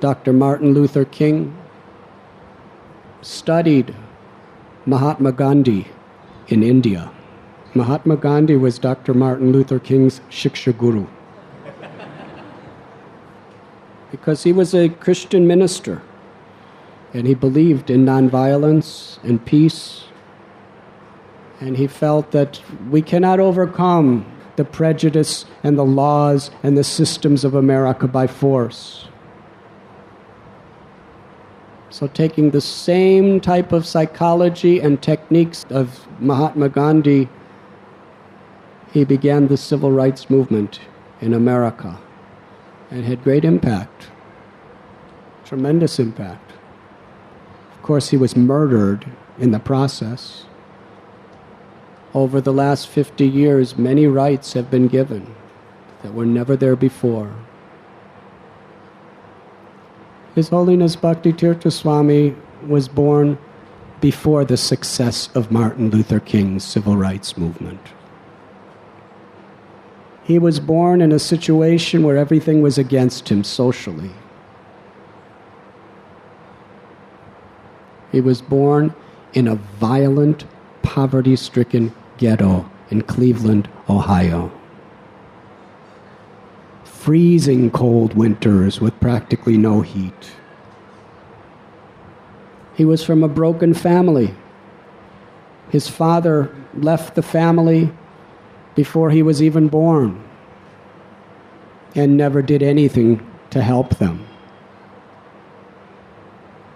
Dr. Martin Luther King studied Mahatma Gandhi in India. Mahatma Gandhi was Dr. Martin Luther King's Shiksha Guru. Because he was a Christian minister, and he believed in nonviolence and peace, and he felt that we cannot overcome the prejudice and the laws and the systems of America by force. So taking the same type of psychology and techniques of Mahatma Gandhi, he began the civil rights movement in America and had great impact, tremendous impact. Of course, he was murdered in the process. Over the last 50 years, many rights have been given that were never there before. His Holiness Bhakti Tirtha Swami was born before the success of Martin Luther King's civil rights movement. He was born in a situation where everything was against him socially. He was born in a violent, poverty-stricken ghetto in Cleveland, Ohio. Freezing cold winters with practically no heat. He was from a broken family. His father left the family before he was even born and never did anything to help them.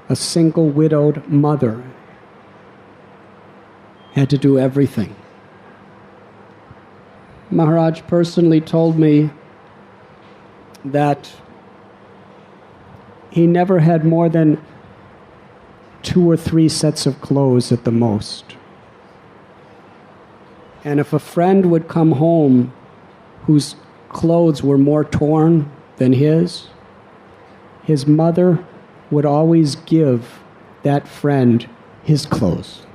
A single widowed mother had to do everything. Maharaj personally told me that he never had more than 2 or 3 sets of clothes at the most. And if a friend would come home whose clothes were more torn than his mother would always give that friend his clothes,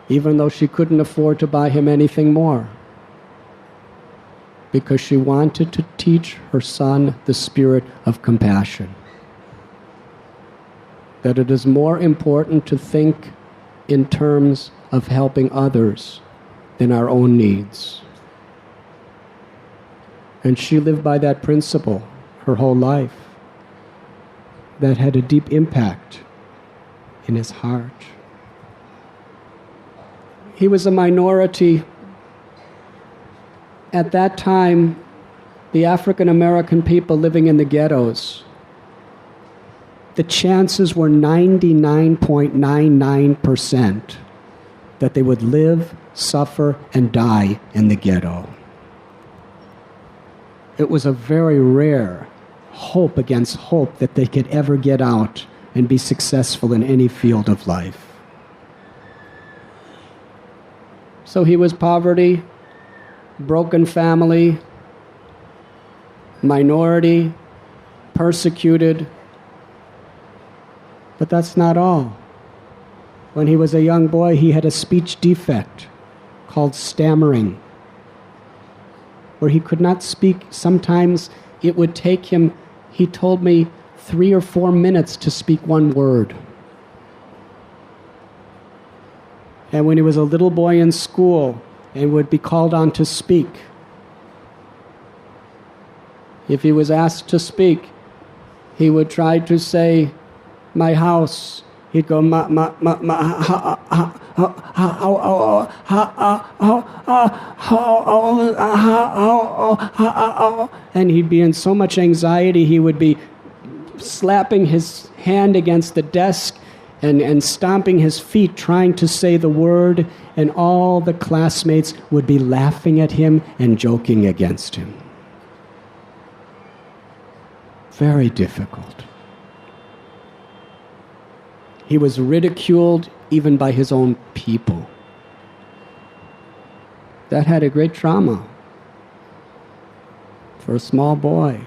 even though she couldn't afford to buy him anything more, because she wanted to teach her son the spirit of compassion. That it is more important to think in terms of helping others than our own needs. And she lived by that principle her whole life. That had a deep impact in his heart. He was a minority. At that time, the African American people living in the ghettos, the chances were 99.99% that they would live, suffer, and die in the ghetto. It was a very rare hope against hope that they could ever get out and be successful in any field of life. So he was poverty, broken family, minority, persecuted. But that's not all. When he was a young boy, he had a speech defect called stammering, where he could not speak. Sometimes it would take him, he told me, 3 or 4 minutes to speak one word. And when he was a little boy in school and would be called on to speak, if he was asked to speak, he would try to say, "My house." He'd go, and he'd be in so much anxiety, he would be slapping his hand against the desk and stomping his feet, trying to say the word, and all the classmates would be laughing at him and joking against him. Very difficult. He was ridiculed even by his own people. That had a great trauma for a small boy.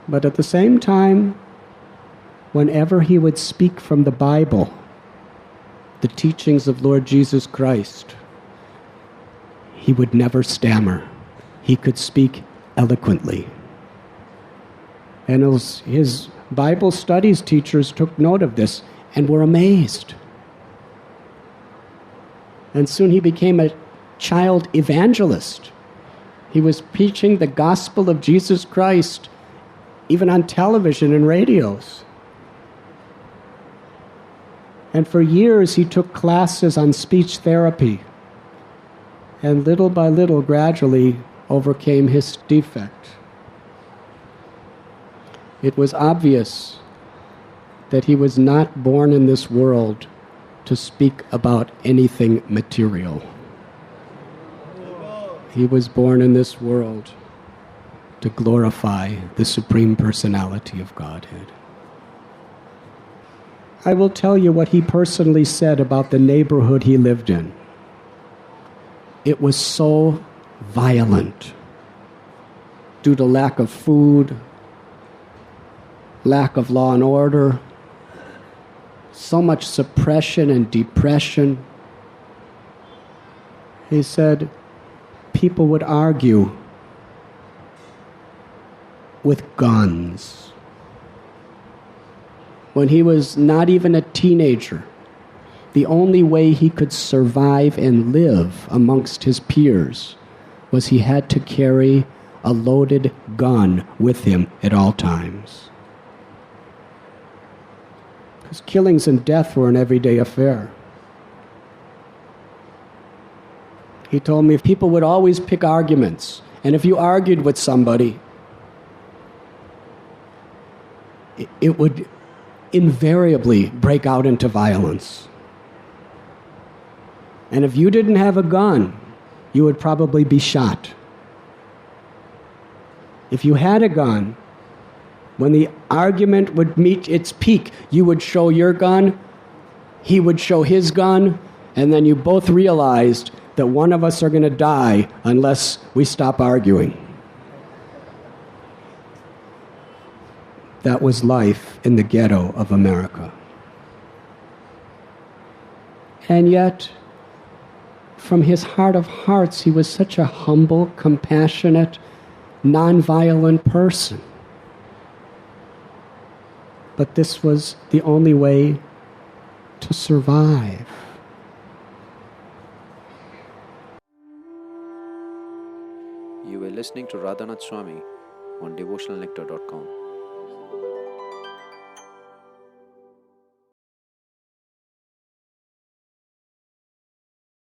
But at the same time, whenever he would speak from the Bible, the teachings of Lord Jesus Christ, he would never stammer. He could speak eloquently. And his Bible studies teachers took note of this and were amazed. And soon he became a child evangelist. He was preaching the gospel of Jesus Christ, even on television and radios. And for years he took classes on speech therapy, and little by little, gradually, overcame his defect. It was obvious that he was not born in this world to speak about anything material. He was born in this world to glorify the Supreme Personality of Godhead. I will tell you what he personally said about the neighborhood he lived in. It was so violent due to lack of food, lack of law and order, so much suppression and depression. He said people would argue with guns. When he was not even a teenager, the only way he could survive and live amongst his peers was he had to carry a loaded gun with him at all times. Because killings and death were an everyday affair. He told me if people would always pick arguments, and if you argued with somebody, it would invariably break out into violence. And if you didn't have a gun, you would probably be shot. If you had a gun, when the argument would meet its peak, you would show your gun, he would show his gun, and then you both realized that one of us are going to die unless we stop arguing. That was life in the ghetto of America. And yet, from his heart of hearts, he was such a humble, compassionate, nonviolent person. But this was the only way to survive. You were listening to Radhanath Swami on devotionalnectar.com.